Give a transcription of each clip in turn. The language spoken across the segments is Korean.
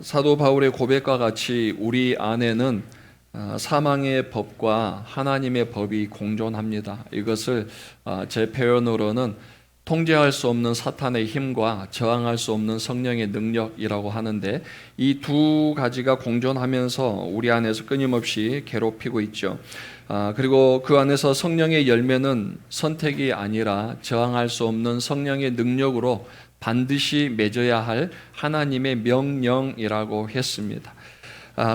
사도 바울의 고백과 같이 우리 안에는 사망의 법과 하나님의 법이 공존합니다. 이것을 제 표현으로는 통제할 수 없는 사탄의 힘과 저항할 수 없는 성령의 능력이라고 하는데, 이 두 가지가 공존하면서 우리 안에서 끊임없이 괴롭히고 있죠. 그리고 그 안에서 성령의 열매는 선택이 아니라 저항할 수 없는 성령의 능력으로 반드시 맺어야 할 하나님의 명령이라고 했습니다.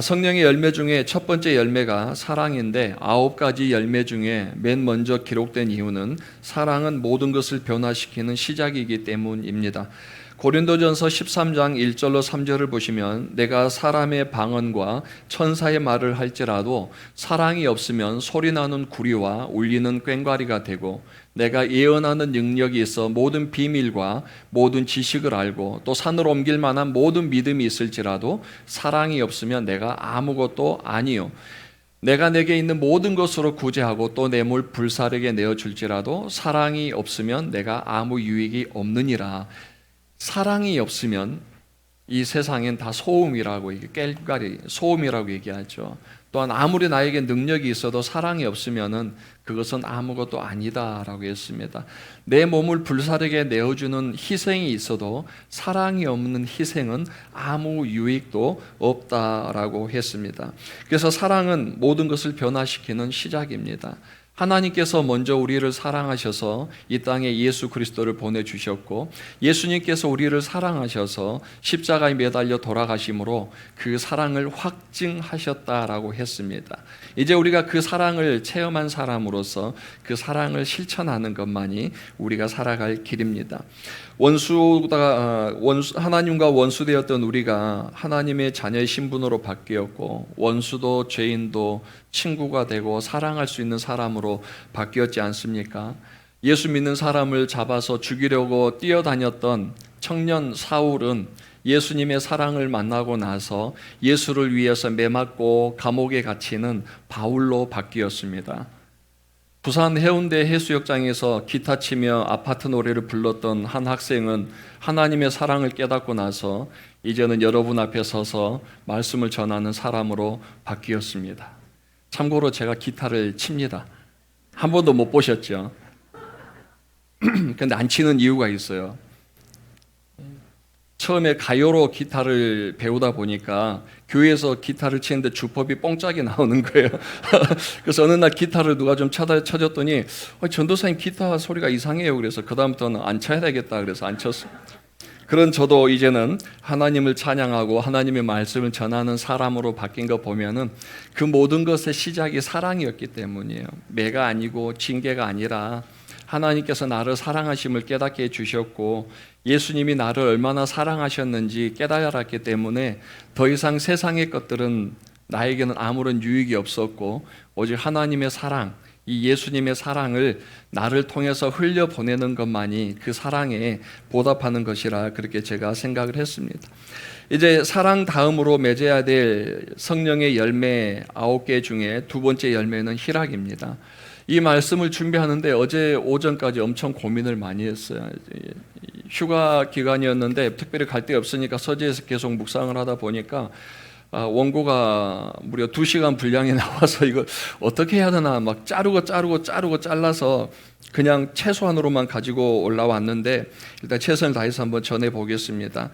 성령의 열매 중에 첫 번째 열매가 사랑인데, 9가지 열매 중에 맨 먼저 기록된 이유는 사랑은 모든 것을 변화시키는 시작이기 때문입니다. 고린도전서 13장 1절로 3절을 보시면, 내가 사람의 방언과 천사의 말을 할지라도 사랑이 없으면 소리나는 구리와 울리는 꽹과리가 되고, 내가 예언하는 능력이 있어 모든 비밀과 모든 지식을 알고 또 산을 옮길 만한 모든 믿음이 있을지라도 사랑이 없으면 내가 아무것도 아니요, 내가 내게 있는 모든 것으로 구제하고 또 내 물 불사르게 내어줄지라도 사랑이 없으면 내가 아무 유익이 없느니라. 사랑이 없으면 이 세상엔 다 소음이라고, 깰가리 소음이라고 얘기하죠. 또한 아무리 나에게 능력이 있어도 사랑이 없으면은 그것은 아무것도 아니다라고 했습니다. 내 몸을 불사르게 내어주는 희생이 있어도 사랑이 없는 희생은 아무 유익도 없다라고 했습니다. 그래서 사랑은 모든 것을 변화시키는 시작입니다. 하나님께서 먼저 우리를 사랑하셔서 이 땅에 예수 그리스도를 보내주셨고, 예수님께서 우리를 사랑하셔서 십자가에 매달려 돌아가심으로 그 사랑을 확증하셨다라고 했습니다. 이제 우리가 그 사랑을 체험한 사람으로서 그 사랑을 실천하는 것만이 우리가 살아갈 길입니다. 하나님과 원수되었던 우리가 하나님의 자녀의 신분으로 바뀌었고, 원수도 죄인도 친구가 되고 사랑할 수 있는 사람으로 바뀌었지 않습니까? 예수 믿는 사람을 잡아서 죽이려고 뛰어다녔던 청년 사울은 예수님의 사랑을 만나고 나서 예수를 위해서 매맞고 감옥에 갇히는 바울로 바뀌었습니다. 부산 해운대 해수욕장에서 기타 치며 아파트 노래를 불렀던 한 학생은 하나님의 사랑을 깨닫고 나서 이제는 여러분 앞에 서서 말씀을 전하는 사람으로 바뀌었습니다. 참고로 제가 기타를 칩니다. 한 번도 못 보셨죠? 근데 안 치는 이유가 있어요. 처음에 가요로 기타를 배우다 보니까 교회에서 기타를 치는데 주법이 뽕짝이 나오는 거예요. 그래서 어느 날 기타를 누가 좀 쳐줬더니 전도사님 기타 소리가 이상해요. 그래서 그다음부터는 안 쳐야 되겠다. 그래서 안 쳤어요. 그런 저도 이제는 하나님을 찬양하고 하나님의 말씀을 전하는 사람으로 바뀐 거 보면은 그 모든 것의 시작이 사랑이었기 때문이에요. 매가 아니고 징계가 아니라 하나님께서 나를 사랑하심을 깨닫게 해주셨고, 예수님이 나를 얼마나 사랑하셨는지 깨달았기 때문에 더 이상 세상의 것들은 나에게는 아무런 유익이 없었고, 오직 하나님의 사랑, 이 예수님의 사랑을 나를 통해서 흘려보내는 것만이 그 사랑에 보답하는 것이라 그렇게 제가 생각을 했습니다. 이제 사랑 다음으로 맺어야 될 성령의 열매 9개 중에 두 번째 열매는 희락입니다. 이 말씀을 준비하는데 어제 오전까지 엄청 고민을 많이 했어요. 휴가 기간이었는데 특별히 갈 데 없으니까 서재에서 계속 묵상을 하다 보니까 원고가 무려 2시간 분량이 나와서 이걸 어떻게 해야 되나 막 자르고 잘라서 그냥 최소한으로만 가지고 올라왔는데, 일단 최선을 다해서 한번 전해보겠습니다.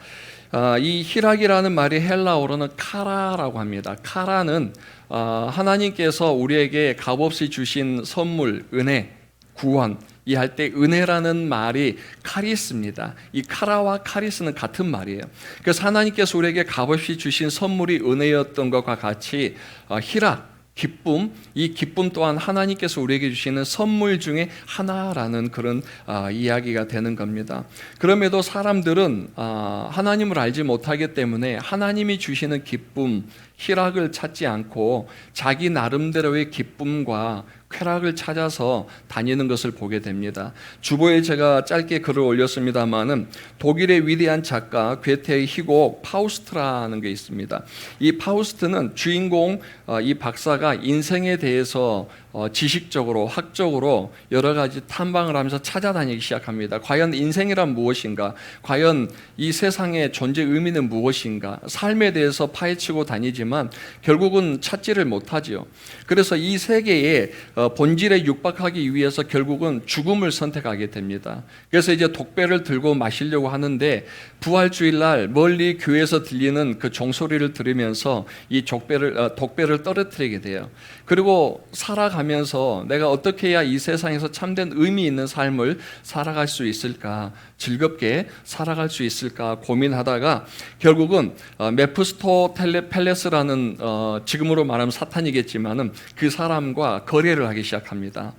이 희락이라는 말이 헬라어로는 카라라고 합니다. 카라는 하나님께서 우리에게 값없이 주신 선물, 은혜, 구원, 이 할 때 은혜라는 말이 카리스입니다. 이 카라와 카리스는 같은 말이에요. 그래서 하나님께서 우리에게 값없이 주신 선물이 은혜였던 것과 같이 희락, 기쁨, 이 기쁨 또한 하나님께서 우리에게 주시는 선물 중에 하나라는 그런 이야기가 되는 겁니다. 그럼에도 사람들은 하나님을 알지 못하기 때문에 하나님이 주시는 기쁨, 희락을 찾지 않고 자기 나름대로의 기쁨과 쾌락을 찾아서 다니는 것을 보게 됩니다. 주보에 제가 짧게 글을 올렸습니다마는 독일의 위대한 작가 괴테의 희곡 파우스트라는 게 있습니다. 이 파우스트는 주인공 이 박사가 인생에 대해서 지식적으로 학적으로 여러 가지 탐방을 하면서 찾아다니기 시작합니다. 과연 인생이란 무엇인가? 과연 이 세상의 존재 의미는 무엇인가? 삶에 대해서 파헤치고 다니지만 결국은 찾지를 못하지요. 그래서 이 세계의 본질에 육박하기 위해서 결국은 죽음을 선택하게 됩니다. 그래서 이제 독배를 들고 마시려고 하는데 부활주일날 멀리 교회에서 들리는 그 종소리를 들으면서 이 독배를 떨어뜨리게 돼요. 그리고 살아가면서 내가 어떻게 해야 이 세상에서 참된 의미 있는 삶을 살아갈 수 있을까, 즐겁게 살아갈 수 있을까 고민하다가 결국은 메피스토펠레스라는 지금으로 말하면 사탄이겠지만은 그 사람과 거래를 하기 시작합니다.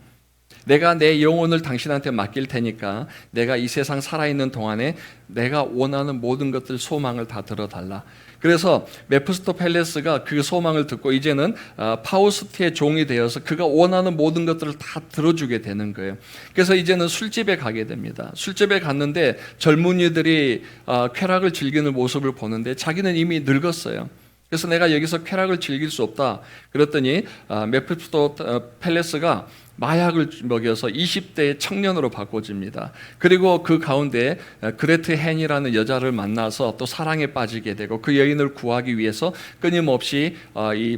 내가 내 영혼을 당신한테 맡길 테니까 내가 이 세상 살아있는 동안에 내가 원하는 모든 것들 소망을 다 들어달라. 그래서 메피스토펠레스가 그 소망을 듣고 이제는 파우스트의 종이 되어서 그가 원하는 모든 것들을 다 들어주게 되는 거예요. 그래서 이제는 술집에 가게 됩니다. 술집에 갔는데 젊은이들이 쾌락을 즐기는 모습을 보는데 자기는 이미 늙었어요. 그래서 내가 여기서 쾌락을 즐길 수 없다. 그랬더니 메피스토펠레스가 마약을 먹여서 20대의 청년으로 바꿔줍니다. 그리고 그 가운데 그레트 헨이라는 여자를 만나서 또 사랑에 빠지게 되고 그 여인을 구하기 위해서 끊임없이 이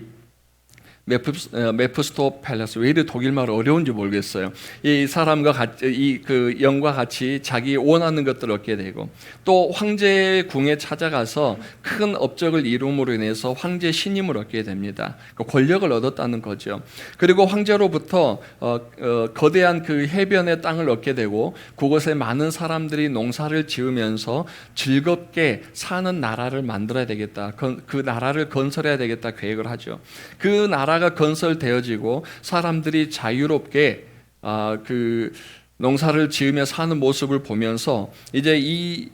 메피스토펠레스, 왜 이렇게 독일말 어려운지 모르겠어요. 이 사람과 같이 그 영과 같이 자기 원하는 것들을 얻게 되고 또 황제의 궁에 찾아가서 큰 업적을 이룸으로 인해서 황제 신임을 얻게 됩니다. 그 권력을 얻었다는 거죠. 그리고 황제로부터 거대한 그 해변의 땅을 얻게 되고 그곳에 많은 사람들이 농사를 지으면서 즐겁게 사는 나라를 만들어야 되겠다. 그 나라를 건설해야 되겠다 계획을 하죠. 그 나라가 건설되어지고 사람들이 자유롭게 그 농사를 지으며 사는 모습을 보면서 이제 이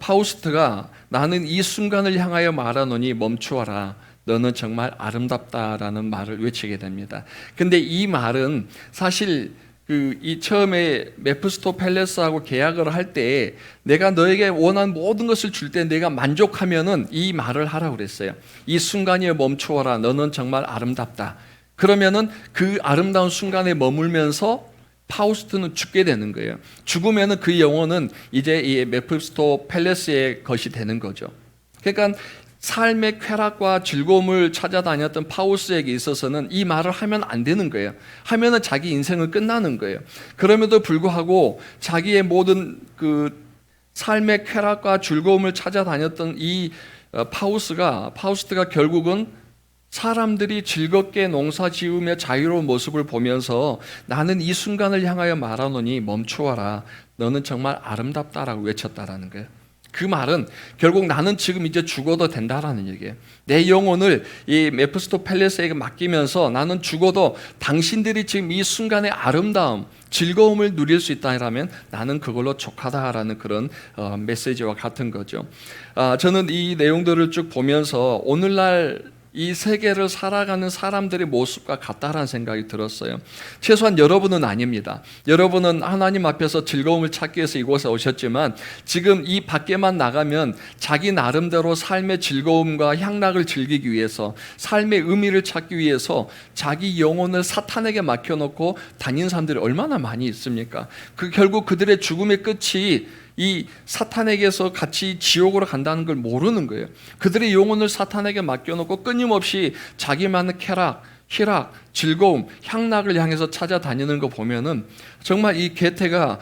파우스트가 나는 이 순간을 향하여 말하노니 멈추어라. 너는 정말 아름답다라는 말을 외치게 됩니다. 근데 이 말은 사실 이 처음에 메피스토펠레스하고 계약을 할 때 내가 너에게 원하는 모든 것을 줄 때 내가 만족하면은 이 말을 하라고 그랬어요. 이 순간에 멈추어라. 너는 정말 아름답다. 그러면은 그 아름다운 순간에 머물면서 파우스트는 죽게 되는 거예요. 죽으면은 그 영혼은 이제 이 메피스토펠레스의 것이 되는 거죠. 그러니까 삶의 쾌락과 즐거움을 찾아다녔던 파우스에게 있어서는 이 말을 하면 안 되는 거예요. 하면은 자기 인생은 끝나는 거예요. 그럼에도 불구하고 자기의 모든 그 삶의 쾌락과 즐거움을 찾아다녔던 이 파우스트가 결국은 사람들이 즐겁게 농사 지으며 자유로운 모습을 보면서 나는 이 순간을 향하여 말하노니 멈추어라. 너는 정말 아름답다라고 외쳤다라는 거예요. 그 말은 결국 나는 지금 이제 죽어도 된다라는 얘기예요. 내 영혼을 이 메피스토펠레스에게 맡기면서 나는 죽어도 당신들이 지금 이 순간의 아름다움, 즐거움을 누릴 수 있다면 나는 그걸로 족하다라는 그런 메시지와 같은 거죠. 저는 이 내용들을 쭉 보면서 오늘날 이 세계를 살아가는 사람들의 모습과 같다라는 생각이 들었어요. 최소한 여러분은 아닙니다. 여러분은 하나님 앞에서 즐거움을 찾기 위해서 이곳에 오셨지만 지금 이 밖에만 나가면 자기 나름대로 삶의 즐거움과 향락을 즐기기 위해서 삶의 의미를 찾기 위해서 자기 영혼을 사탄에게 맡겨놓고 다니는 사람들이 얼마나 많이 있습니까? 결국 그들의 죽음의 끝이 이 사탄에게서 같이 지옥으로 간다는 걸 모르는 거예요. 그들의 영혼을 사탄에게 맡겨놓고 끊임없이 자기만의 쾌락, 희락, 즐거움, 향락을 향해서 찾아다니는 거 보면은 정말 이 괴테가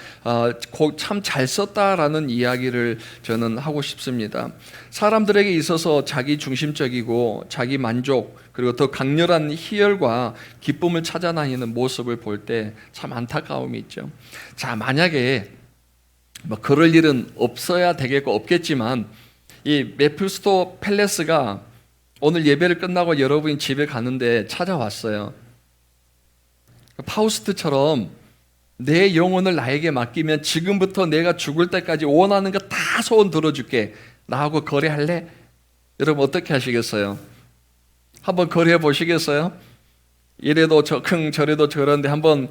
참 잘 썼다라는 이야기를 저는 하고 싶습니다. 사람들에게 있어서 자기 중심적이고 자기 만족 그리고 더 강렬한 희열과 기쁨을 찾아다니는 모습을 볼 때 참 안타까움이 있죠. 자, 만약에 그럴 일은 없어야 되겠고 없겠지만 이 메피스토펠레스가 오늘 예배를 끝나고 여러분이 집에 가는데 찾아왔어요. 파우스트처럼 내 영혼을 나에게 맡기면 지금부터 내가 죽을 때까지 원하는 거 다 소원 들어줄게. 나하고 거래할래? 여러분 어떻게 하시겠어요? 한번 거래해 보시겠어요? 이래도 저흥 저래도 저런데 한번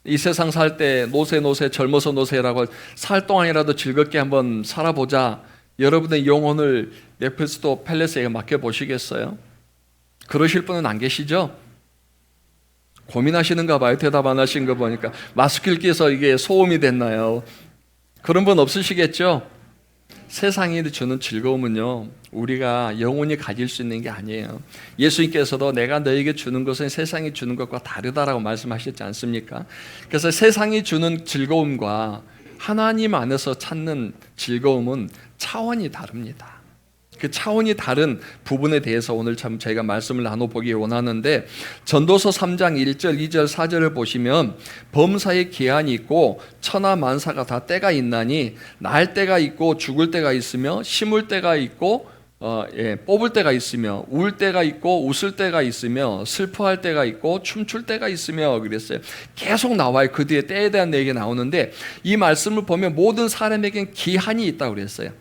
이 세상 살 때 노세 젊어서 노세라고 살 동안이라도 즐겁게 한번 살아보자. 여러분의 영혼을 메피스토펠레스에게 맡겨보시겠어요? 그러실 분은 안 계시죠? 고민하시는가 봐요. 대답 안 하신 거 보니까. 마스크를 끼서 이게 소음이 됐나요? 그런 분 없으시겠죠? 세상이 주는 즐거움은요, 우리가 영원히 가질 수 있는 게 아니에요. 예수님께서도 내가 너에게 주는 것은 세상이 주는 것과 다르다라고 말씀하셨지 않습니까? 그래서 세상이 주는 즐거움과 하나님 안에서 찾는 즐거움은 차원이 다릅니다. 그 차원이 다른 부분에 대해서 오늘 참 저희가 말씀을 나눠보기 원하는데, 전도서 3장 1절, 2절, 4절을 보시면 범사에 기한이 있고 천하 만사가 다 때가 있나니 날 때가 있고 죽을 때가 있으며 심을 때가 있고 뽑을 때가 있으며 울 때가 있고 웃을 때가 있으며 슬퍼할 때가 있고 춤출 때가 있으며 그랬어요. 계속 나와요. 그 뒤에 때에 대한 얘기가 나오는데, 이 말씀을 보면 모든 사람에겐 기한이 있다고 그랬어요.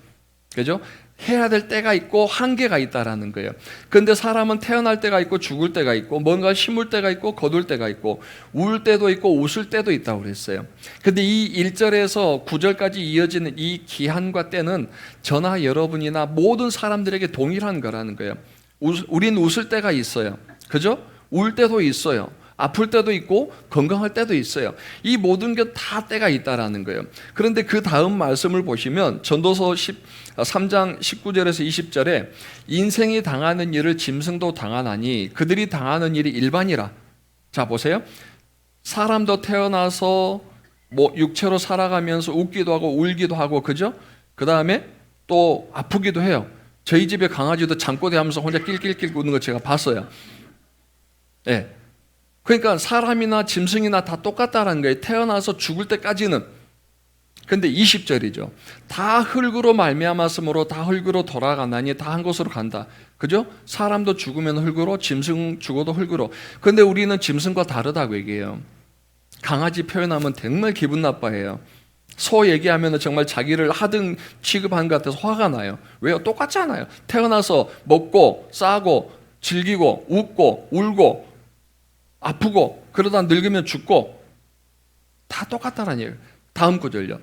그죠? 해야 될 때가 있고 한계가 있다라는 거예요. 그런데 사람은 태어날 때가 있고 죽을 때가 있고 뭔가 심을 때가 있고 거둘 때가 있고 울 때도 있고 웃을 때도 있다고 그랬어요. 그런데 이 1절에서 9절까지 이어지는 이 기한과 때는 저나 여러분이나 모든 사람들에게 동일한 거라는 거예요. 우린 웃을 때가 있어요. 그죠? 울 때도 있어요. 아플 때도 있고 건강할 때도 있어요. 이 모든 게 다 때가 있다라는 거예요. 그런데 그 다음 말씀을 보시면 전도서 3장 19절에서 20절에 인생이 당하는 일을 짐승도 당하나니 그들이 당하는 일이 일반이라. 자 보세요. 사람도 태어나서 뭐 육체로 살아가면서 웃기도 하고 울기도 하고, 그죠? 그 다음에 또 아프기도 해요. 저희 집에 강아지도 잠꼬대 하면서 혼자 낄낄낄 우는 거 제가 봤어요. 네. 그러니까 사람이나 짐승이나 다 똑같다는 거예요. 태어나서 죽을 때까지는. 근데 20절이죠. 다 흙으로 말미암았으므로 다 흙으로 돌아가나니 다 한 곳으로 간다. 그죠? 사람도 죽으면 흙으로, 짐승 죽어도 흙으로. 근데 우리는 짐승과 다르다고 얘기해요. 강아지 표현하면 정말 기분 나빠해요. 소 얘기하면 정말 자기를 하등 취급한 것 같아서 화가 나요. 왜요? 똑같잖아요. 태어나서 먹고 싸고 즐기고 웃고 울고 아프고 그러다 늙으면 죽고 다 똑같다는 얘기예요. 다음 구절요.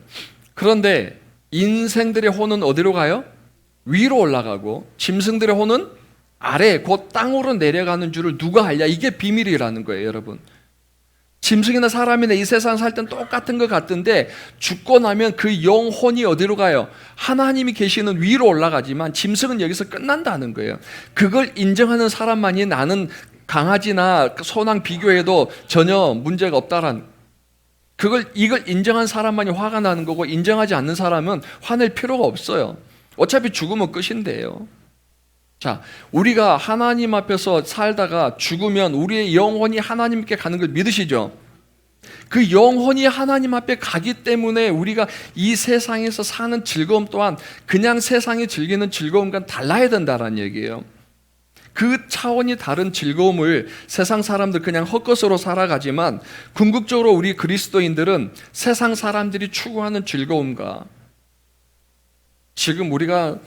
그런데 인생들의 혼은 어디로 가요? 위로 올라가고 짐승들의 혼은 아래 곧 땅으로 내려가는 줄을 누가 알냐? 이게 비밀이라는 거예요, 여러분. 짐승이나 사람이나 이 세상 살 땐 똑같은 것 같은데 죽고 나면 그 영혼이 어디로 가요? 하나님이 계시는 위로 올라가지만 짐승은 여기서 끝난다는 거예요. 그걸 인정하는 사람만이 나는 강아지나 소랑 비교해도 전혀 문제가 없다라는, 이걸 인정한 사람만이 화가 나는 거고 인정하지 않는 사람은 화낼 필요가 없어요. 어차피 죽으면 끝인데요. 자, 우리가 하나님 앞에서 살다가 죽으면 우리의 영혼이 하나님께 가는 걸 믿으시죠? 그 영혼이 하나님 앞에 가기 때문에 우리가 이 세상에서 사는 즐거움 또한 그냥 세상이 즐기는 즐거움과는 달라야 된다는 얘기예요. 그 차원이 다른 즐거움을 세상 사람들 그냥 헛것으로 살아가지만 궁극적으로 우리 그리스도인들은 세상 사람들이 추구하는 즐거움과 지금 우리가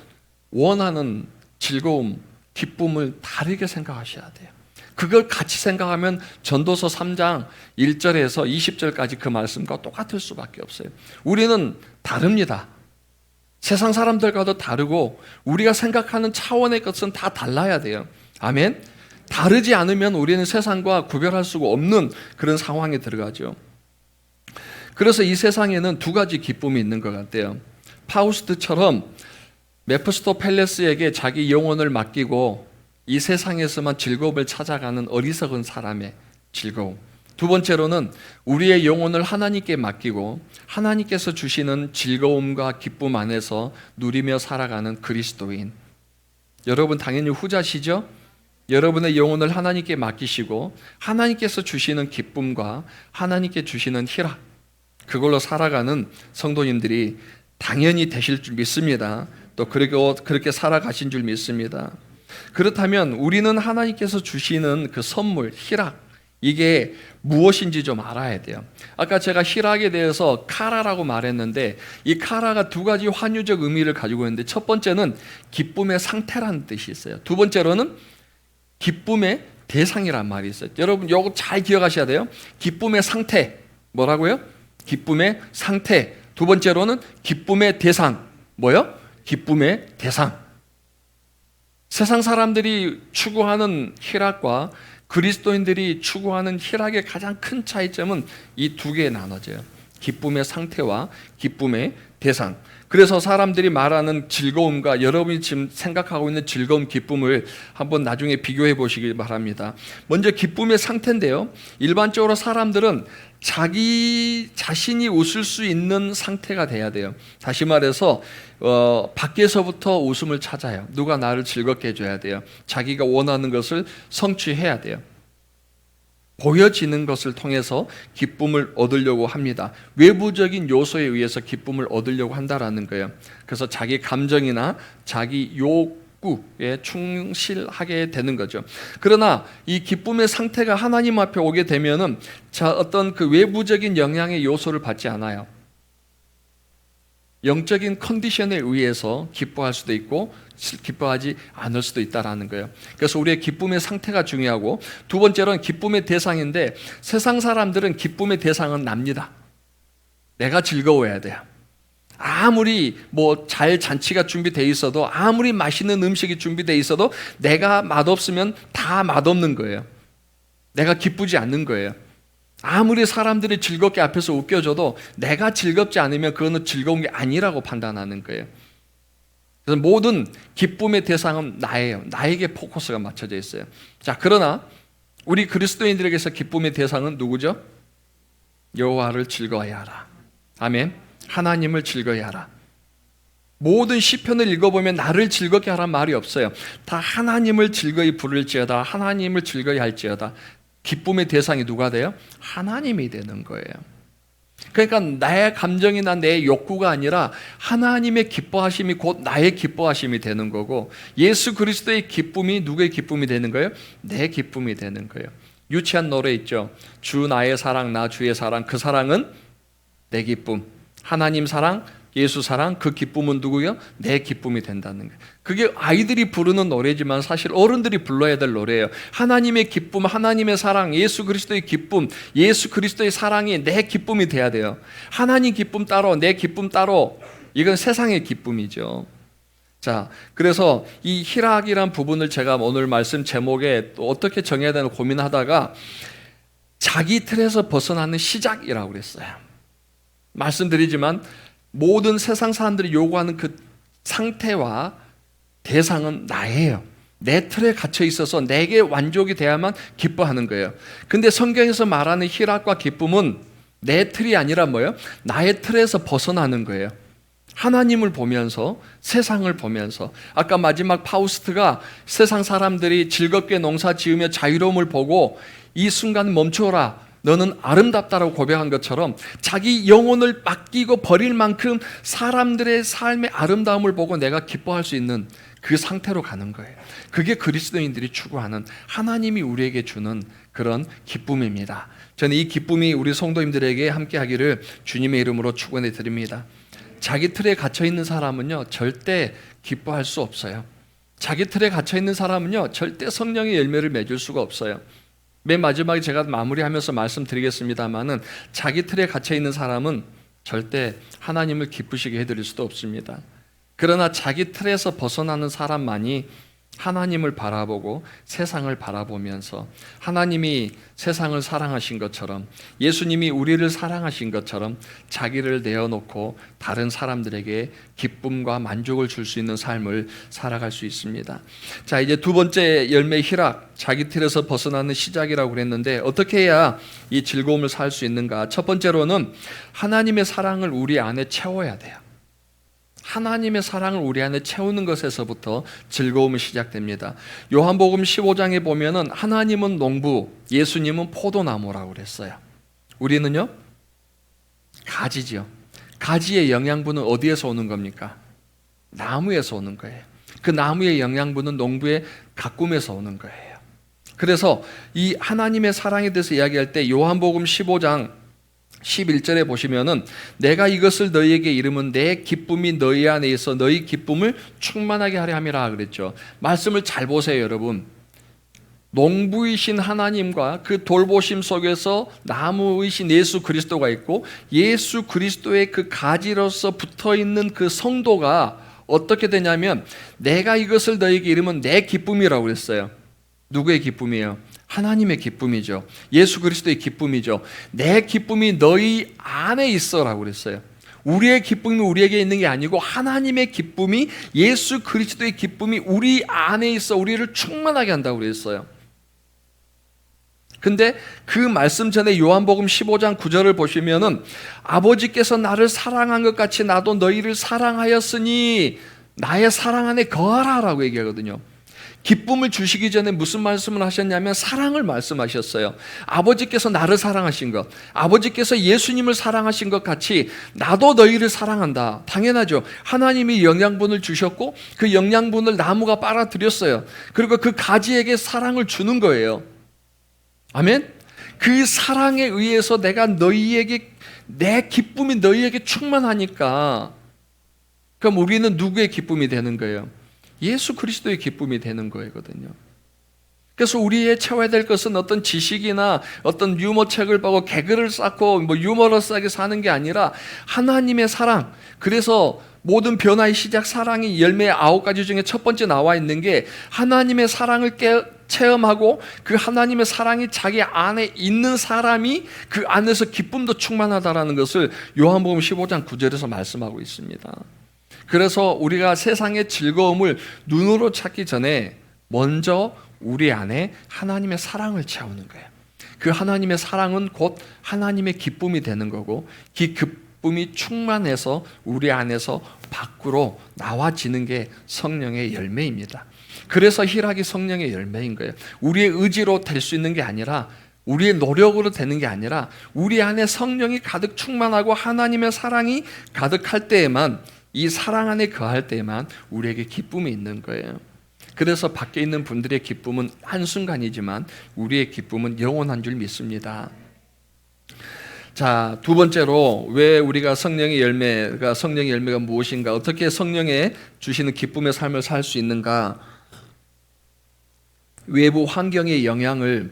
원하는 즐거움, 기쁨을 다르게 생각하셔야 돼요. 그걸 같이 생각하면 전도서 3장 1절에서 20절까지 그 말씀과 똑같을 수밖에 없어요. 우리는 다릅니다. 세상 사람들과도 다르고 우리가 생각하는 차원의 것은 다 달라야 돼요. 아멘. 다르지 않으면 우리는 세상과 구별할 수가 없는 그런 상황에 들어가죠. 그래서 이 세상에는 두 가지 기쁨이 있는 것 같아요. 파우스트처럼 메피스토펠레스에게 자기 영혼을 맡기고 이 세상에서만 즐거움을 찾아가는 어리석은 사람의 즐거움. 두 번째로는 우리의 영혼을 하나님께 맡기고 하나님께서 주시는 즐거움과 기쁨 안에서 누리며 살아가는 그리스도인. 여러분 당연히 후자시죠? 여러분의 영혼을 하나님께 맡기시고 하나님께서 주시는 기쁨과 하나님께 주시는 희락, 그걸로 살아가는 성도님들이 당연히 되실 줄 믿습니다. 또 그렇게 살아가신 줄 믿습니다. 그렇다면 우리는 하나님께서 주시는 그 선물, 희락, 이게 무엇인지 좀 알아야 돼요. 아까 제가 희락에 대해서 카라라고 말했는데 이 카라가 두 가지 환유적 의미를 가지고 있는데 첫 번째는 기쁨의 상태라는 뜻이 있어요. 두 번째로는 기쁨의 대상이란 말이 있어요. 여러분 이거 잘 기억하셔야 돼요. 기쁨의 상태, 뭐라고요? 기쁨의 상태. 두 번째로는 기쁨의 대상. 뭐요? 기쁨의 대상. 세상 사람들이 추구하는 희락과 그리스도인들이 추구하는 희락의 가장 큰 차이점은 이 두 개에 나눠져요. 기쁨의 상태와 기쁨의 대상. 그래서 사람들이 말하는 즐거움과 여러분이 지금 생각하고 있는 즐거움, 기쁨을 한번 나중에 비교해 보시기 바랍니다. 먼저 기쁨의 상태인데요. 일반적으로 사람들은 자기 자신이 웃을 수 있는 상태가 돼야 돼요. 다시 말해서 밖에서부터 웃음을 찾아요. 누가 나를 즐겁게 해줘야 돼요. 자기가 원하는 것을 성취해야 돼요. 보여지는 것을 통해서 기쁨을 얻으려고 합니다. 외부적인 요소에 의해서 기쁨을 얻으려고 한다라는 거예요. 그래서 자기 감정이나 자기 욕구에 충실하게 되는 거죠. 그러나 이 기쁨의 상태가 하나님 앞에 오게 되면은 어떤 그 외부적인 영향의 요소를 받지 않아요. 영적인 컨디션에 의해서 기뻐할 수도 있고 기뻐하지 않을 수도 있다라는 거예요. 그래서 우리의 기쁨의 상태가 중요하고, 두 번째로는 기쁨의 대상인데, 세상 사람들은 기쁨의 대상은 납니다. 내가 즐거워야 돼요. 아무리 잘 잔치가 준비되어 있어도, 아무리 맛있는 음식이 준비되어 있어도 내가 맛없으면 다 맛없는 거예요. 내가 기쁘지 않는 거예요. 아무리 사람들이 즐겁게 앞에서 웃겨줘도 내가 즐겁지 않으면 그거는 즐거운 게 아니라고 판단하는 거예요. 그래서 모든 기쁨의 대상은 나예요. 나에게 포커스가 맞춰져 있어요. 자, 그러나 우리 그리스도인들에게서 기쁨의 대상은 누구죠? 여호와를 즐거워해 하라. 아멘. 하나님을 즐거워해 하라. 모든 시편을 읽어보면 나를 즐겁게 하라는 말이 없어요. 다 하나님을 즐거이 부를지어다, 하나님을 즐거이 할지어다. 기쁨의 대상이 누가 돼요? 하나님이 되는 거예요. 그러니까 나의 감정이나 내 욕구가 아니라 하나님의 기뻐하심이 곧 나의 기뻐하심이 되는 거고, 예수 그리스도의 기쁨이 누구의 기쁨이 되는 거예요? 내 기쁨이 되는 거예요. 유치한 노래 있죠. 주 나의 사랑, 나 주의 사랑. 그 사랑은 내 기쁨. 하나님 사랑, 예수 사랑, 그 기쁨은 누구요? 내 기쁨이 된다는 거예요. 그게 아이들이 부르는 노래지만 사실 어른들이 불러야 될 노래예요. 하나님의 기쁨, 하나님의 사랑, 예수 그리스도의 기쁨, 예수 그리스도의 사랑이 내 기쁨이 돼야 돼요. 하나님 기쁨 따로, 내 기쁨 따로, 이건 세상의 기쁨이죠. 자, 그래서 이 희락이란 부분을 제가 오늘 말씀 제목에 또 어떻게 정해야 되나 고민하다가 자기 틀에서 벗어나는 시작이라고 그랬어요. 말씀드리지만 모든 세상 사람들이 요구하는 그 상태와 대상은 나예요. 내 틀에 갇혀 있어서 내게 만족이 돼야만 기뻐하는 거예요. 근데 성경에서 말하는 희락과 기쁨은 내 틀이 아니라 뭐예요? 나의 틀에서 벗어나는 거예요. 하나님을 보면서, 세상을 보면서. 아까 마지막 파우스트가 세상 사람들이 즐겁게 농사 지으며 자유로움을 보고 이 순간 멈춰라, 너는 아름답다라고 고백한 것처럼 자기 영혼을 맡기고 버릴 만큼 사람들의 삶의 아름다움을 보고 내가 기뻐할 수 있는 그 상태로 가는 거예요. 그게 그리스도인들이 추구하는, 하나님이 우리에게 주는 그런 기쁨입니다. 저는 이 기쁨이 우리 성도님들에게 함께 하기를 주님의 이름으로 축원해 드립니다. 자기 틀에 갇혀 있는 사람은요, 절대 기뻐할 수 없어요. 자기 틀에 갇혀 있는 사람은요, 절대 성령의 열매를 맺을 수가 없어요. 맨 마지막에 제가 마무리하면서 말씀드리겠습니다만은, 자기 틀에 갇혀 있는 사람은 절대 하나님을 기쁘시게 해드릴 수도 없습니다. 그러나 자기 틀에서 벗어나는 사람만이 하나님을 바라보고 세상을 바라보면서 하나님이 세상을 사랑하신 것처럼, 예수님이 우리를 사랑하신 것처럼 자기를 내어놓고 다른 사람들에게 기쁨과 만족을 줄 수 있는 삶을 살아갈 수 있습니다. 자, 이제 두 번째 열매 희락, 자기 틀에서 벗어나는 시작이라고 그랬는데 어떻게 해야 이 즐거움을 살 수 있는가? 첫 번째로는 하나님의 사랑을 우리 안에 채워야 돼요. 하나님의 사랑을 우리 안에 채우는 것에서부터 즐거움이 시작됩니다. 요한복음 15장에 보면은 하나님은 농부, 예수님은 포도나무라고 그랬어요. 우리는요? 가지죠. 가지의 영양분은 어디에서 오는 겁니까? 나무에서 오는 거예요. 그 나무의 영양분은 농부의 가꿈에서 오는 거예요. 그래서 이 하나님의 사랑에 대해서 이야기할 때 요한복음 15장 11절에 보시면은 내가 이것을 너희에게 이름은 내 기쁨이 너희 안에 있어 너희 기쁨을 충만하게 하려 함이라 그랬죠. 말씀을 잘 보세요, 여러분. 농부이신 하나님과 그 돌보심 속에서 나무이신 예수 그리스도가 있고, 예수 그리스도의 그 가지로서 붙어있는 그 성도가 어떻게 되냐면 내가 이것을 너희에게 이름은 내 기쁨이라고 그랬어요. 누구의 기쁨이에요? 하나님의 기쁨이죠. 예수 그리스도의 기쁨이죠. 내 기쁨이 너희 안에 있어라고 그랬어요. 우리의 기쁨이 우리에게 있는 게 아니고 하나님의 기쁨이, 예수 그리스도의 기쁨이 우리 안에 있어 우리를 충만하게 한다고 그랬어요. 근데 그 말씀 전에 요한복음 15장 9절을 보시면은 아버지께서 나를 사랑한 것 같이 나도 너희를 사랑하였으니 나의 사랑 안에 거하라 라고 얘기하거든요. 기쁨을 주시기 전에 무슨 말씀을 하셨냐면 사랑을 말씀하셨어요. 아버지께서 나를 사랑하신 것, 아버지께서 예수님을 사랑하신 것 같이 나도 너희를 사랑한다. 당연하죠. 하나님이 영양분을 주셨고 그 영양분을 나무가 빨아들였어요. 그리고 그 가지에게 사랑을 주는 거예요. 아멘? 그 사랑에 의해서 내가 너희에게, 내 기쁨이 너희에게 충만하니까, 그럼 우리는 누구의 기쁨이 되는 거예요? 예수 그리스도의 기쁨이 되는 거거든요. 그래서 우리의 채워야 될 것은 어떤 지식이나 어떤 유머책을 보고 개그를 쌓고 뭐 유머러스하게 사는 게 아니라 하나님의 사랑. 그래서 모든 변화의 시작 사랑이 열매의 9가지 중에 첫 번째 나와 있는 게 하나님의 사랑을 체험하고 그 하나님의 사랑이 자기 안에 있는 사람이 그 안에서 기쁨도 충만하다라는 것을 요한복음 15장 9절에서 말씀하고 있습니다. 그래서 우리가 세상의 즐거움을 눈으로 찾기 전에 먼저 우리 안에 하나님의 사랑을 채우는 거예요. 그 하나님의 사랑은 곧 하나님의 기쁨이 되는 거고, 그 기쁨이 충만해서 우리 안에서 밖으로 나와지는 게 성령의 열매입니다. 그래서 희락이 성령의 열매인 거예요. 우리의 의지로 될 수 있는 게 아니라, 우리의 노력으로 되는 게 아니라 우리 안에 성령이 가득 충만하고 하나님의 사랑이 가득할 때에만, 이 사랑 안에 거할 때에만 우리에게 기쁨이 있는 거예요. 그래서 밖에 있는 분들의 기쁨은 한순간이지만 우리의 기쁨은 영원한 줄 믿습니다. 자, 두 번째로 왜 우리가 성령의 열매가 무엇인가, 어떻게 성령의 주시는 기쁨의 삶을 살 수 있는가? 외부 환경의 영향을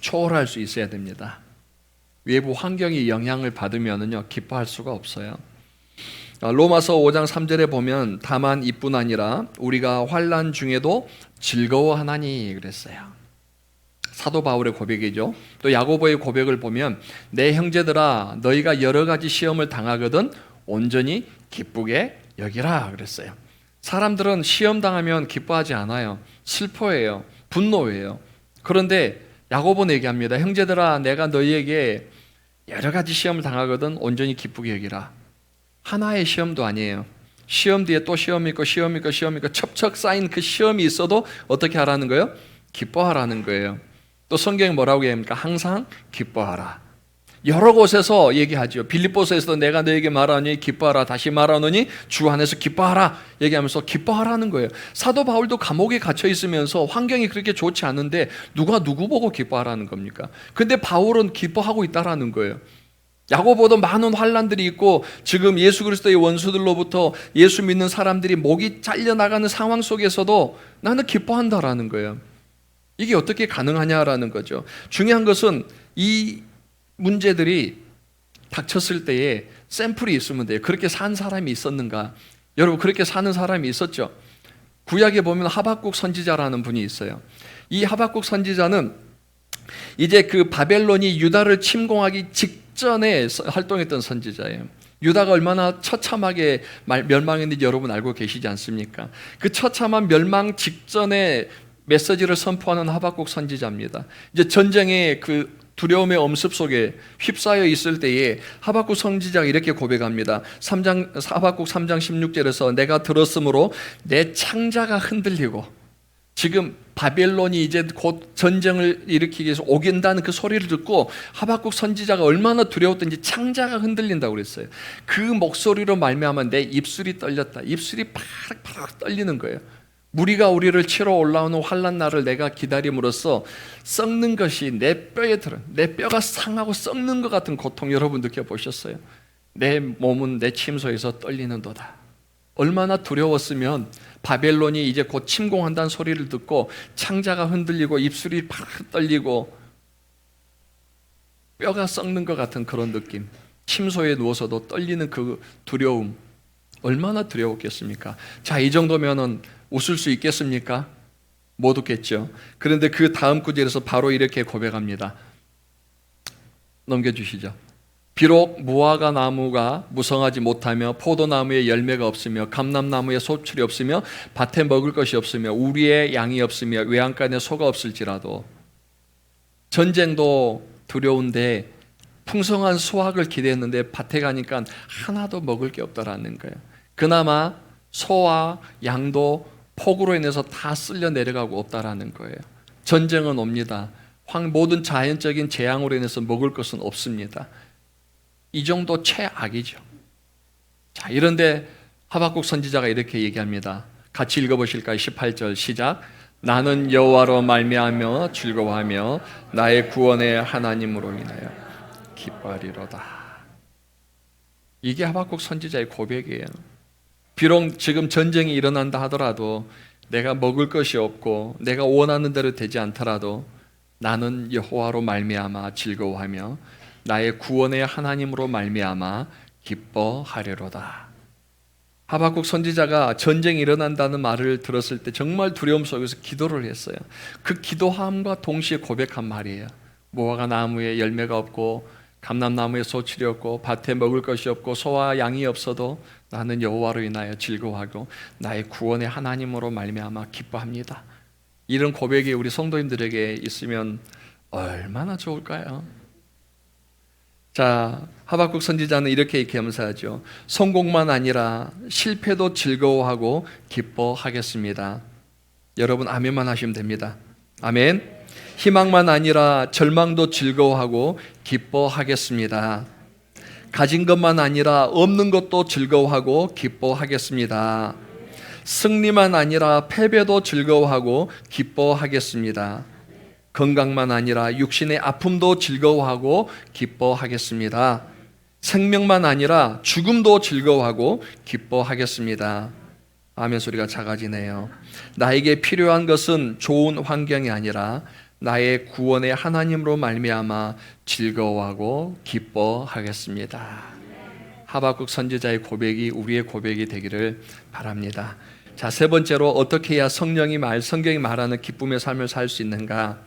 초월할 수 있어야 됩니다. 외부 환경의 영향을 받으면은요 기뻐할 수가 없어요. 로마서 5장 3절에 보면 다만 이뿐 아니라 우리가 환난 중에도 즐거워하나니 그랬어요. 사도 바울의 고백이죠. 또 야고보의 고백을 보면 내 형제들아 너희가 여러 가지 시험을 당하거든 온전히 기쁘게 여기라 그랬어요. 사람들은 시험 당하면 기뻐하지 않아요. 슬퍼해요. 분노해요. 그런데 야고보는 얘기합니다. 형제들아 내가 너희에게 여러 가지 시험을 당하거든 온전히 기쁘게 여기라. 하나의 시험도 아니에요. 시험 뒤에 또 시험이 있고 시험이 있고 시험이 있고 첩첩 쌓인 그 시험이 있어도 어떻게 하라는 거예요? 기뻐하라는 거예요. 또 성경이 뭐라고 얘기합니까? 항상 기뻐하라. 여러 곳에서 얘기하죠. 빌립보서에서도 내가 너에게 말하니 기뻐하라. 다시 말하노니 주 안에서 기뻐하라. 얘기하면서 기뻐하라는 거예요. 사도 바울도 감옥에 갇혀 있으면서 환경이 그렇게 좋지 않은데 누가 누구 보고 기뻐하라는 겁니까? 근데 바울은 기뻐하고 있다라는 거예요. 야고보도 많은 환난들이 있고 지금 예수 그리스도의 원수들로부터 예수 믿는 사람들이 목이 잘려나가는 상황 속에서도 나는 기뻐한다라는 거예요. 이게 어떻게 가능하냐라는 거죠. 중요한 것은 이 문제들이 닥쳤을 때에 샘플이 있으면 돼요. 그렇게 산 사람이 있었는가? 여러분 그렇게 사는 사람이 있었죠. 구약에 보면 하박국 선지자라는 분이 있어요. 이 하박국 선지자는 이제 그 바벨론이 유다를 침공하기 직전에 활동했던 선지자예요. 유다가 얼마나 처참하게 멸망했는지 여러분 알고 계시지 않습니까? 그 처참한 멸망 직전에 메시지를 선포하는 하박국 선지자입니다. 이제 전쟁의 그 두려움의 엄습 속에 휩싸여 있을 때에 하박국 선지자가 이렇게 고백합니다. 하박국 3장 16절에서 내가 들었으므로 내 창자가 흔들리고, 지금 바벨론이 이제 곧 전쟁을 일으키기 위해서 오긴다는 그 소리를 듣고 하박국 선지자가 얼마나 두려웠던지 창자가 흔들린다고 그랬어요. 그 목소리로 말미암아 내 입술이 떨렸다. 입술이 파락파락 떨리는 거예요. 무리가 우리를 치러 올라오는 환난 날을 내가 기다림으로써 썩는 것이 내 뼈에 들어, 내 뼈가 상하고 썩는 것 같은 고통 여러분 느껴보셨어요? 내 몸은 내 침소에서 떨리는도다. 얼마나 두려웠으면 바벨론이 이제 곧 침공한다는 소리를 듣고 창자가 흔들리고 입술이 팍 떨리고 뼈가 썩는 것 같은 그런 느낌, 침소에 누워서도 떨리는 그 두려움, 얼마나 두려웠겠습니까? 자, 이 정도면은 웃을 수 있겠습니까? 못 웃겠죠. 그런데 그 다음 구절에서 바로 이렇게 고백합니다. 넘겨주시죠. 비록 무화과 나무가 무성하지 못하며 포도나무에 열매가 없으며 감람나무에 소출이 없으며 밭에 먹을 것이 없으며 우리의 양이 없으며 외양간에 소가 없을지라도, 전쟁도 두려운데 풍성한 수확을 기대했는데 밭에 가니까 하나도 먹을 게 없다라는 거예요. 그나마 소와 양도 폭우로 인해서 다 쓸려 내려가고 없다라는 거예요. 전쟁은 옵니다. 모든 자연적인 재앙으로 인해서 먹을 것은 없습니다. 이 정도 최악이죠. 자, 이런데 하박국 선지자가 이렇게 얘기합니다. 같이 읽어보실까요? 18절 시작. 나는 여호와로 말미암아 즐거워하며 나의 구원의 하나님으로 인하여 기뻐하리로다. 이게 하박국 선지자의 고백이에요. 비록 지금 전쟁이 일어난다 하더라도, 내가 먹을 것이 없고 내가 원하는 대로 되지 않더라도 나는 여호와로 말미암아 즐거워하며 나의 구원의 하나님으로 말미암아 기뻐하리로다. 하박국 선지자가 전쟁이 일어난다는 말을 들었을 때 정말 두려움 속에서 기도를 했어요. 그 기도함과 동시에 고백한 말이에요. 무화과 나무에 열매가 없고 감람나무에 소출이 없고 밭에 먹을 것이 없고 소와 양이 없어도 나는 여호와로 인하여 즐거워하고 나의 구원의 하나님으로 말미암아 기뻐합니다. 이런 고백이 우리 성도님들에게 있으면 얼마나 좋을까요? 자, 하박국 선지자는 이렇게 겸사하죠. 성공만 아니라 실패도 즐거워하고 기뻐하겠습니다. 여러분 아멘만 하시면 됩니다. 아멘. 희망만 아니라 절망도 즐거워하고 기뻐하겠습니다. 가진 것만 아니라 없는 것도 즐거워하고 기뻐하겠습니다. 승리만 아니라 패배도 즐거워하고 기뻐하겠습니다. 건강만 아니라 육신의 아픔도 즐거워하고 기뻐하겠습니다. 생명만 아니라 죽음도 즐거워하고 기뻐하겠습니다. 아멘 소리가 작아지네요. 나에게 필요한 것은 좋은 환경이 아니라 나의 구원의 하나님으로 말미암아 즐거워하고 기뻐하겠습니다. 하박국 선지자의 고백이 우리의 고백이 되기를 바랍니다. 자, 세 번째로 어떻게 해야 성경이 말하는 기쁨의 삶을 살 수 있는가?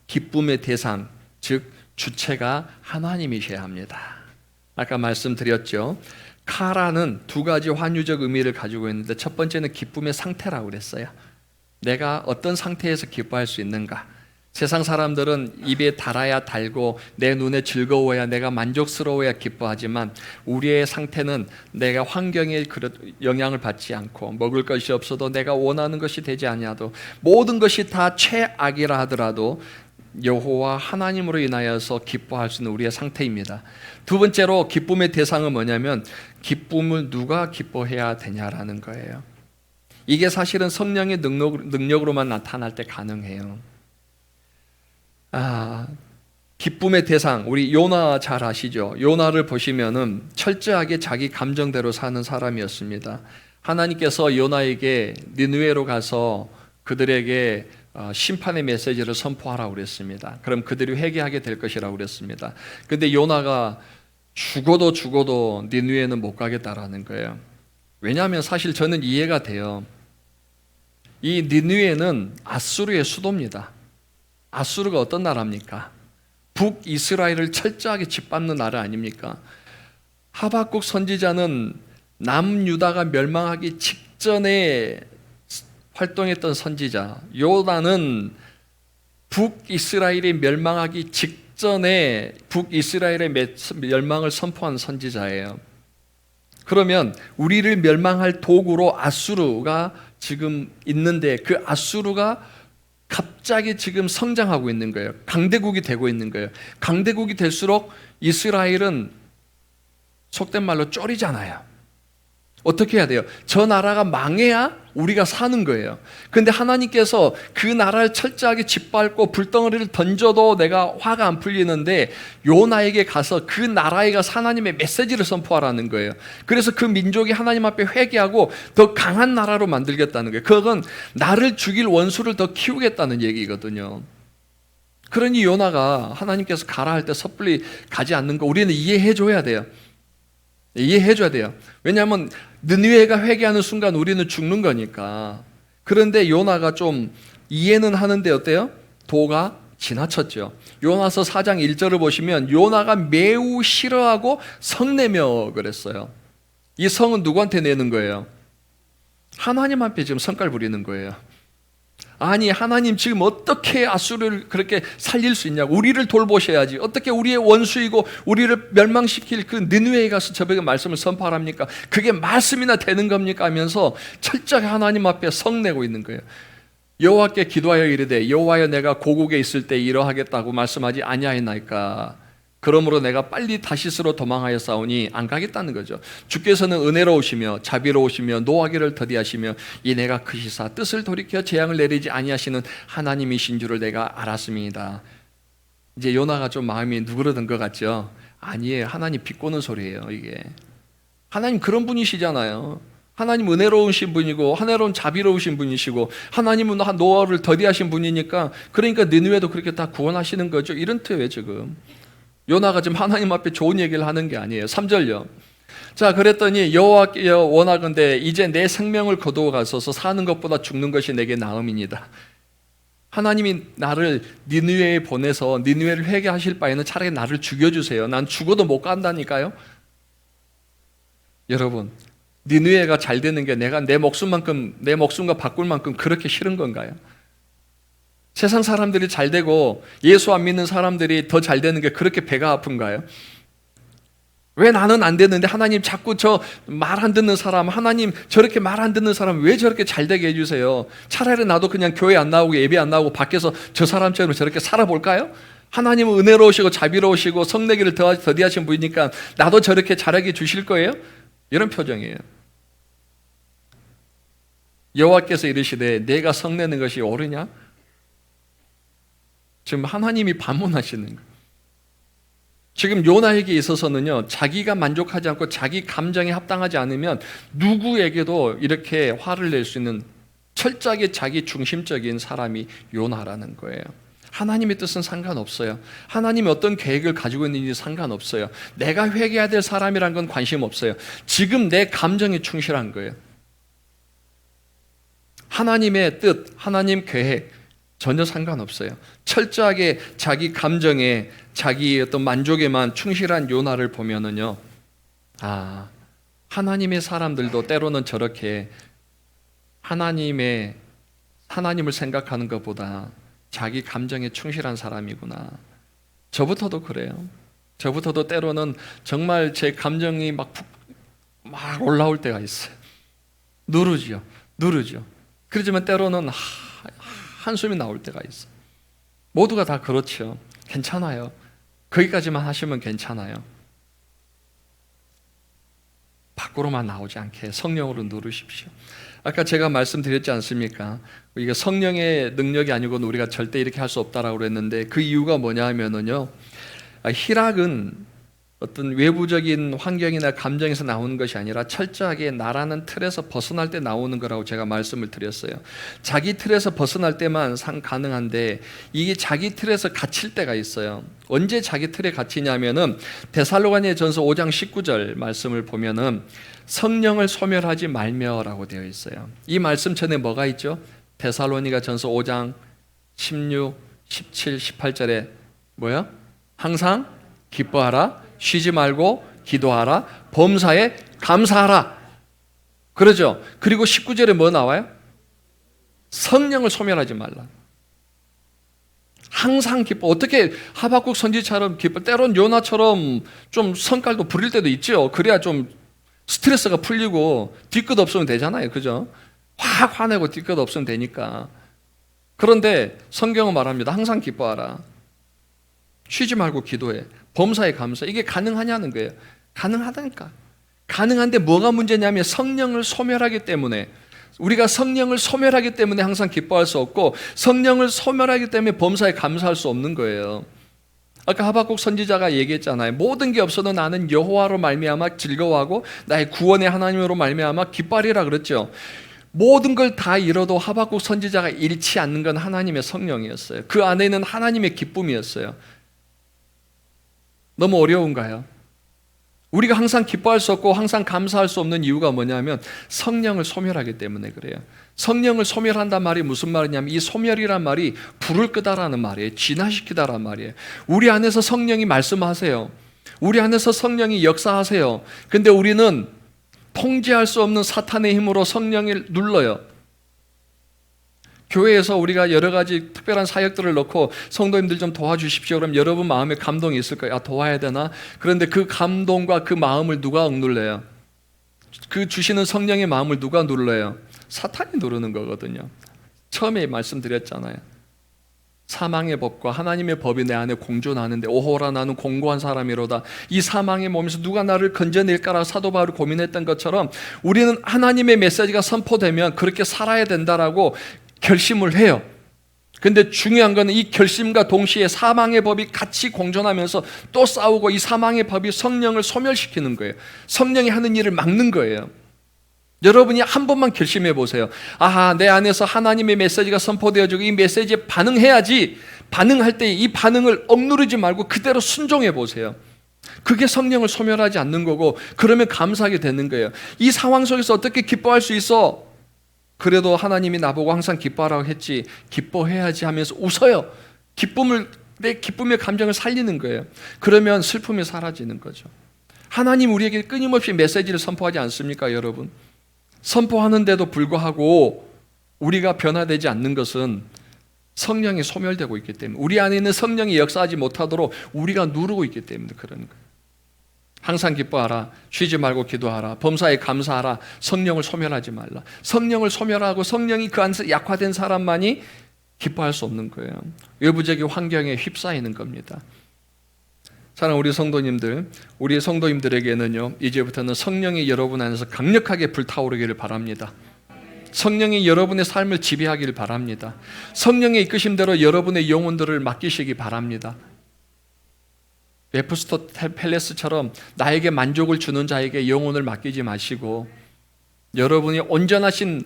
기쁨의 대상, 즉 주체가 하나님이셔야 합니다. 아까 말씀드렸죠. 카라는 두 가지 환유적 의미를 가지고 있는데, 첫 번째는 기쁨의 상태라고 그랬어요. 내가 어떤 상태에서 기뻐할 수 있는가? 세상 사람들은 입에 달아야 달고 내 눈에 즐거워야, 내가 만족스러워야 기뻐하지만, 우리의 상태는 내가 환경에 영향을 받지 않고 먹을 것이 없어도 내가 원하는 것이 되지 아니하도 모든 것이 다 최악이라 하더라도 여호와 하나님으로 인하여서 기뻐할 수 있는 우리의 상태입니다. 두 번째로 기쁨의 대상은 뭐냐면, 기쁨을 누가 기뻐해야 되냐라는 거예요. 이게 사실은 성령의 능력으로만 나타날 때 가능해요. 기쁨의 대상, 우리 요나 잘 아시죠? 요나를 보시면은 철저하게 자기 감정대로 사는 사람이었습니다. 하나님께서 요나에게 니느웨로 가서 그들에게 심판의 메시지를 선포하라고 그랬습니다. 그럼 그들이 회개하게 될 것이라고 그랬습니다. 근데 요나가 죽어도 니느웨는 못 가겠다라는 거예요. 왜냐하면 사실 저는 이해가 돼요. 이 니느웨는 아수르의 수도입니다. 아수르가 어떤 나라입니까? 북이스라엘을 철저하게 짓밟는 나라 아닙니까? 하박국 선지자는 남유다가 멸망하기 직전에 활동했던 선지자, 요나는 북이스라엘이 멸망하기 직전에 북이스라엘의 멸망을 선포한 선지자예요. 그러면 우리를 멸망할 도구로 아수르가 지금 있는데, 그 아수르가 갑자기 지금 성장하고 있는 거예요. 강대국이 되고 있는 거예요. 강대국이 될수록 이스라엘은 속된 말로 쫄이잖아요. 어떻게 해야 돼요? 저 나라가 망해야 우리가 사는 거예요. 그런데 하나님께서 그 나라를 철저하게 짓밟고 불덩어리를 던져도 내가 화가 안 풀리는데, 요나에게 가서 그 나라에 가서 하나님의 메시지를 선포하라는 거예요. 그래서 그 민족이 하나님 앞에 회개하고 더 강한 나라로 만들겠다는 거예요. 그건 나를 죽일 원수를 더 키우겠다는 얘기거든요. 그러니 요나가 하나님께서 가라 할 때 섣불리 가지 않는 거 우리는 이해해 줘야 돼요. 이해해줘야 돼요. 왜냐하면 느니웨가 회개하는 순간 우리는 죽는 거니까. 그런데 요나가 좀 이해는 하는데 어때요? 도가 지나쳤죠. 요나서 4장 1절을 보시면 요나가 매우 싫어하고 성내며 그랬어요. 이 성은 누구한테 내는 거예요? 하나님 앞에 지금 성깔 부리는 거예요. 아니, 하나님 지금 어떻게 아수르를 그렇게 살릴 수 있냐고, 우리를 돌보셔야지, 어떻게 우리의 원수이고 우리를 멸망시킬 그 느느웨에 가서 저에게 말씀을 선포하랍니까? 그게 말씀이나 되는 겁니까? 하면서 철저히 하나님 앞에 성내고 있는 거예요. 여호와께 기도하여 이르되 여호와여, 내가 고국에 있을 때 이러하겠다고 말씀하지 아니하였나이까? 그러므로 내가 빨리 다시스로 도망하여 싸우니 안 가겠다는 거죠. 주께서는 은혜로우시며 자비로우시며 노하기를 더디하시며 이 내가 크시사 뜻을 돌이켜 재앙을 내리지 아니하시는 하나님이신 줄을 내가 알았습니다. 이제 요나가 좀 마음이 누그러든 것 같죠? 아니에요. 하나님 비꼬는 소리예요. 이게 하나님 그런 분이시잖아요. 하나님 은혜로우신 분이고 하나님 자비로우신 분이시고 하나님은 노하를 더디하신 분이니까, 그러니까 느느웨도 그렇게 다 구원하시는 거죠. 이런 뜻이에요 지금. 요나가 지금 하나님 앞에 좋은 얘기를 하는 게 아니에요. 3절요. 자, 그랬더니 여호와께 원하건대 이제 내 생명을 거두어 가소서. 사는 것보다 죽는 것이 내게 나음이니이다. 하나님이 나를 니느웨에 보내서 니느웨를 회개하실 바에는 차라리 나를 죽여주세요. 난 죽어도 못 간다니까요. 여러분, 니느웨가 잘 되는 게 내가 내 목숨과 바꿀 만큼 그렇게 싫은 건가요? 세상 사람들이 잘 되고 예수 안 믿는 사람들이 더 잘 되는 게 그렇게 배가 아픈가요? 왜 나는 안 되는데 하나님 자꾸 저 말 안 듣는 사람, 하나님 저렇게 말 안 듣는 사람 왜 저렇게 잘 되게 해주세요? 차라리 나도 그냥 교회 안 나오고 예배 안 나오고 밖에서 저 사람처럼 저렇게 살아볼까요? 하나님은 은혜로우시고 자비로우시고 성내기를 더디하신 분이니까 나도 저렇게 잘하게 주실 거예요? 이런 표정이에요. 여호와께서 이르시되 내가 성내는 것이 옳으냐? 지금 하나님이 반문하시는 거예요. 지금 요나에게 있어서는요, 자기가 만족하지 않고 자기 감정에 합당하지 않으면 누구에게도 이렇게 화를 낼 수 있는 철저하게 자기 중심적인 사람이 요나라는 거예요. 하나님의 뜻은 상관없어요. 하나님이 어떤 계획을 가지고 있는지 상관없어요. 내가 회개해야 될 사람이란 건 관심 없어요. 지금 내 감정에 충실한 거예요. 하나님의 뜻, 하나님 계획 전혀 상관없어요. 철저하게 자기 감정에, 자기 어떤 만족에만 충실한 요나를 보면은요, 아, 하나님의 사람들도 때로는 저렇게 하나님을 생각하는 것보다 자기 감정에 충실한 사람이구나. 저부터도 그래요. 저부터도 때로는 정말 제 감정이 막 올라올 때가 있어요. 누르죠. 그러지만 때로는 한숨이 나올 때가 있어요. 모두가 다 그렇죠. 괜찮아요. 거기까지만 하시면 괜찮아요. 밖으로만 나오지 않게 성령으로 누르십시오. 아까 제가 말씀드렸지 않습니까? 이게 성령의 능력이 아니고는 우리가 절대 이렇게 할 수 없다라고 그랬는데, 그 이유가 뭐냐 하면은요, 희락은 어떤 외부적인 환경이나 감정에서 나오는 것이 아니라 철저하게 나라는 틀에서 벗어날 때 나오는 거라고 제가 말씀을 드렸어요. 자기 틀에서 벗어날 때만 가능한데, 이게 자기 틀에서 갇힐 때가 있어요. 언제 자기 틀에 갇히냐면은 데살로가니전서 5장 19절 말씀을 보면은 성령을 소멸하지 말며라고 되어 있어요. 이 말씀 전에 뭐가 있죠? 데살로니가전서 5장 16, 17, 18절에 뭐야? 항상 기뻐하라, 쉬지 말고 기도하라, 범사에 감사하라. 그러죠. 그리고 19절에 뭐 나와요? 성령을 소멸하지 말라. 항상 기뻐. 어떻게 하박국 선지처럼 기뻐? 때론 요나처럼 좀 성깔도 부릴 때도 있죠. 그래야 좀 스트레스가 풀리고 뒤끝 없으면 되잖아요. 그죠? 확 화내고 뒤끝 없으면 되니까. 그런데 성경은 말합니다. 항상 기뻐하라. 쉬지 말고 기도해. 범사에 감사. 이게 가능하냐는 거예요. 가능하다니까. 가능한데 뭐가 문제냐면 성령을 소멸하기 때문에, 우리가 성령을 소멸하기 때문에 항상 기뻐할 수 없고, 성령을 소멸하기 때문에 범사에 감사할 수 없는 거예요. 아까 하박국 선지자가 얘기했잖아요. 모든 게 없어도 나는 여호와로 말미암아 즐거워하고 나의 구원의 하나님으로 말미암아 기뻐하리라 그랬죠. 모든 걸 다 잃어도 하박국 선지자가 잃지 않는 건 하나님의 성령이었어요. 그 안에 있는 하나님의 기쁨이었어요. 너무 어려운가요? 우리가 항상 기뻐할 수 없고 항상 감사할 수 없는 이유가 뭐냐면 성령을 소멸하기 때문에 그래요. 성령을 소멸한단 말이 무슨 말이냐면 이 소멸이란 말이 불을 끄다라는 말이에요. 진화시키다라는 말이에요. 우리 안에서 성령이 말씀하세요. 우리 안에서 성령이 역사하세요. 근데 우리는 통제할 수 없는 사탄의 힘으로 성령을 눌러요. 교회에서 우리가 여러 가지 특별한 사역들을 넣고 성도님들 좀 도와주십시오. 그럼 여러분 마음에 감동이 있을 거예요. 도와야 되나? 그런데 그 감동과 그 마음을 누가 억눌러요? 그 주시는 성령의 마음을 누가 눌러요? 사탄이 누르는 거거든요. 처음에 말씀드렸잖아요. 사망의 법과 하나님의 법이 내 안에 공존하는데 오호라 나는 공고한 사람이로다. 이 사망의 몸에서 누가 나를 건져낼까라 사도 바울이 고민했던 것처럼 우리는 하나님의 메시지가 선포되면 그렇게 살아야 된다라고 결심을 해요. 근데 중요한 것은 이 결심과 동시에 사망의 법이 같이 공존하면서 또 싸우고 이 사망의 법이 성령을 소멸시키는 거예요. 성령이 하는 일을 막는 거예요. 여러분이 한 번만 결심해 보세요. 아하, 내 안에서 하나님의 메시지가 선포되어지고 이 메시지에 반응해야지. 반응할 때 이 반응을 억누르지 말고 그대로 순종해 보세요. 그게 성령을 소멸하지 않는 거고 그러면 감사하게 되는 거예요. 이 상황 속에서 어떻게 기뻐할 수 있어? 그래도 하나님이 나보고 항상 기뻐하라고 했지. 기뻐해야지 하면서 웃어요. 내 기쁨의 감정을 살리는 거예요. 그러면 슬픔이 사라지는 거죠. 하나님 우리에게 끊임없이 메시지를 선포하지 않습니까, 여러분? 선포하는데도 불구하고 우리가 변화되지 않는 것은 성령이 소멸되고 있기 때문에, 우리 안에 있는 성령이 역사하지 못하도록 우리가 누르고 있기 때문에 그런 거예요. 항상 기뻐하라. 쉬지 말고 기도하라. 범사에 감사하라. 성령을 소멸하지 말라. 성령을 소멸하고 성령이 그 안에서 약화된 사람만이 기뻐할 수 없는 거예요. 외부적인 환경에 휩싸이는 겁니다. 사랑하는 우리 성도님들, 우리 성도님들에게는요, 이제부터는 성령이 여러분 안에서 강력하게 불타오르기를 바랍니다. 성령이 여러분의 삶을 지배하기를 바랍니다. 성령의 이끄심대로 여러분의 영혼들을 맡기시기 바랍니다. 메피스토펠레스처럼 나에게 만족을 주는 자에게 영혼을 맡기지 마시고 여러분이 온전하신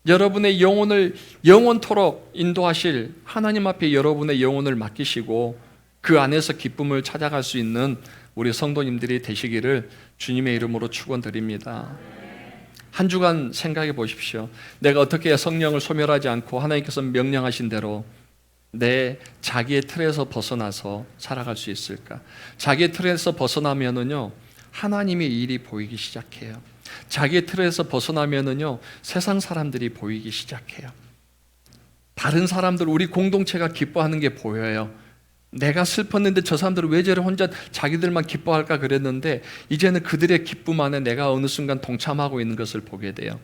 여러분의 영혼을 영원토록 인도하실 하나님 앞에 여러분의 영혼을 맡기시고 그 안에서 기쁨을 찾아갈 수 있는 우리 성도님들이 되시기를 주님의 이름으로 축원드립니다. 한 주간 생각해 보십시오. 내가 어떻게 성령을 소멸하지 않고 하나님께서 명령하신 대로 내 자기의 틀에서 벗어나서 살아갈 수 있을까? 자기의 틀에서 벗어나면은요, 하나님의 일이 보이기 시작해요. 자기의 틀에서 벗어나면은요, 세상 사람들이 보이기 시작해요. 다른 사람들, 우리 공동체가 기뻐하는 게 보여요. 내가 슬펐는데 저 사람들은 왜 저래 혼자 자기들만 기뻐할까 그랬는데 이제는 그들의 기쁨 안에 내가 어느 순간 동참하고 있는 것을 보게 돼요.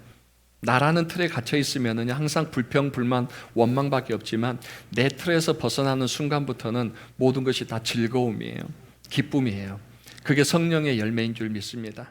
나라는 틀에 갇혀 있으면 항상 불평, 불만, 원망밖에 없지만 내 틀에서 벗어나는 순간부터는 모든 것이 다 즐거움이에요. 기쁨이에요. 그게 성령의 열매인 줄 믿습니다.